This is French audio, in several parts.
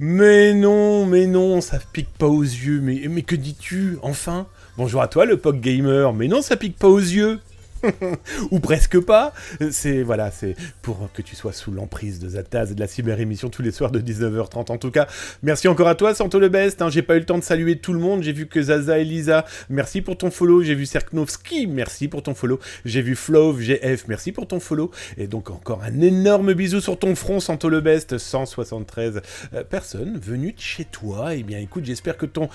Mais non, ça pique pas aux yeux. Mais que dis-tu, enfin? Bonjour à toi, le POC Gamer. Mais non, ça pique pas aux yeux. Ou presque pas. C'est pour que tu sois sous l'emprise de Zataz et de la cyber-émission tous les soirs de 19h30. En tout cas, merci encore à toi, Santo le Best. J'ai pas eu le temps de saluer tout le monde. J'ai vu que Zaza et Lisa, merci pour ton follow. J'ai vu Serknovski, merci pour ton follow. J'ai vu Flove GF, merci pour ton follow. Et donc encore un énorme bisou sur ton front, Santo le Best. 173 personnes venues de chez toi. Eh bien écoute, j'espère que ton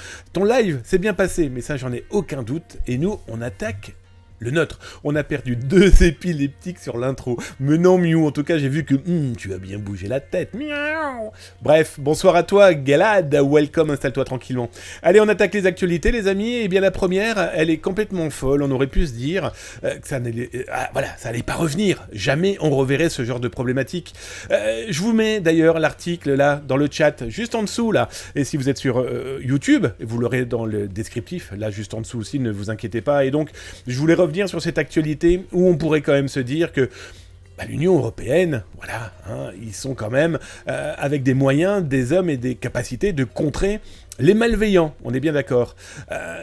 live s'est bien passé. Mais ça, j'en ai aucun doute. Et nous, on attaque le nôtre. On a perdu 2 épileptiques sur l'intro. Mais non, Mew, en tout cas, j'ai vu que tu as bien bougé la tête. Miaou. Bref, bonsoir à toi, Galad. Welcome, installe-toi tranquillement. Allez, on attaque les actualités, les amis. Eh bien, la première, elle est complètement folle. On aurait pu se dire que ça allait pas revenir. Jamais on reverrait ce genre de problématique. Je vous mets d'ailleurs l'article là dans le chat, juste en dessous là. Et si vous êtes sur YouTube, vous l'aurez dans le descriptif, là juste en dessous aussi, ne vous inquiétez pas. Et donc, je voulais revenir sur cette actualité où on pourrait quand même se dire que l'Union européenne, voilà, ils sont quand même avec des moyens, des hommes et des capacités de contrer les malveillants, on est bien d'accord.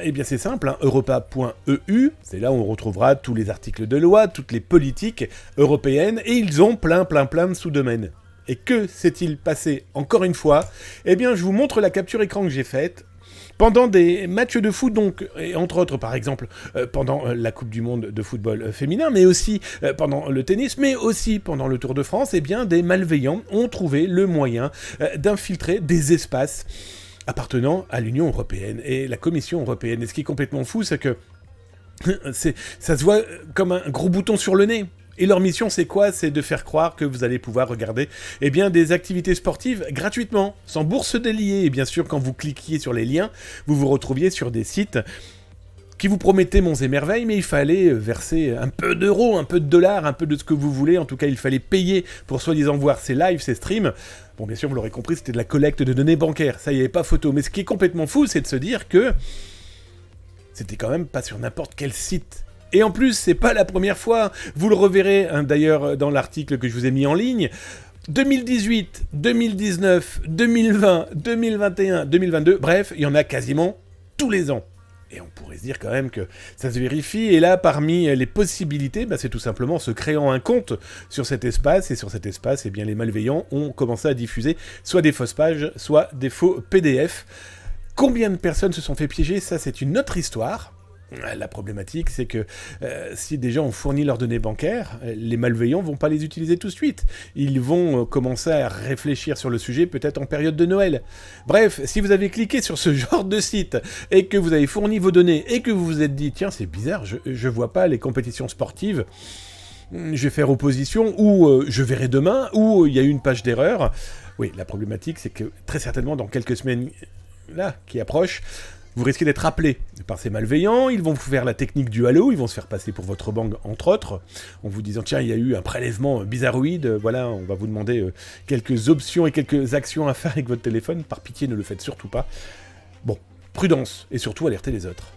Eh bien c'est simple, europa.eu, c'est là où on retrouvera tous les articles de loi, toutes les politiques européennes, et ils ont plein de sous-domaines. Et que s'est-il passé encore une fois? Eh bien je vous montre la capture écran que j'ai faite. Pendant des matchs de foot, donc, et entre autres, par exemple, pendant la Coupe du Monde de football féminin, mais aussi pendant le tennis, mais aussi pendant le Tour de France, eh bien, des malveillants ont trouvé le moyen d'infiltrer des espaces appartenant à l'Union européenne et la Commission européenne. Et ce qui est complètement fou, c'est que ça se voit comme un gros bouton sur le nez. Et leur mission, c'est quoi? C'est de faire croire que vous allez pouvoir regarder des activités sportives gratuitement, sans bourse déliée. Et bien sûr, quand vous cliquiez sur les liens, vous vous retrouviez sur des sites qui vous promettaient monts et merveilles, mais il fallait verser un peu d'euros, un peu de dollars, un peu de ce que vous voulez. En tout cas, il fallait payer pour soi-disant voir ces lives, ces streams. Bon, bien sûr, vous l'aurez compris, c'était de la collecte de données bancaires. Ça, il n'y avait pas photo. Mais ce qui est complètement fou, c'est de se dire que c'était quand même pas sur n'importe quel site. Et en plus, c'est pas la première fois, vous le reverrez d'ailleurs dans l'article que je vous ai mis en ligne, 2018, 2019, 2020, 2021, 2022, bref, il y en a quasiment tous les ans. Et on pourrait se dire quand même que ça se vérifie, et là, parmi les possibilités, c'est tout simplement se créant un compte sur cet espace, et sur cet espace, eh bien, les malveillants ont commencé à diffuser soit des fausses pages, soit des faux PDF. Combien de personnes se sont fait piéger? Ça, c'est une autre histoire. La problématique, c'est que si des gens ont fourni leurs données bancaires, les malveillants vont pas les utiliser tout de suite. Ils vont commencer à réfléchir sur le sujet, peut-être en période de Noël. Bref, si vous avez cliqué sur ce genre de site, et que vous avez fourni vos données, et que vous vous êtes dit, tiens, c'est bizarre, je vois pas les compétitions sportives, je vais faire opposition, ou je verrai demain, ou il y a eu une page d'erreur. Oui, la problématique, c'est que très certainement, dans quelques semaines là, qui approchent, vous risquez d'être appelé par ces malveillants, ils vont vous faire la technique du halo, ils vont se faire passer pour votre banque, entre autres, en vous disant, tiens, il y a eu un prélèvement bizarroïde, voilà, on va vous demander quelques options et quelques actions à faire avec votre téléphone, par pitié, ne le faites surtout pas. Bon, prudence, et surtout alertez les autres.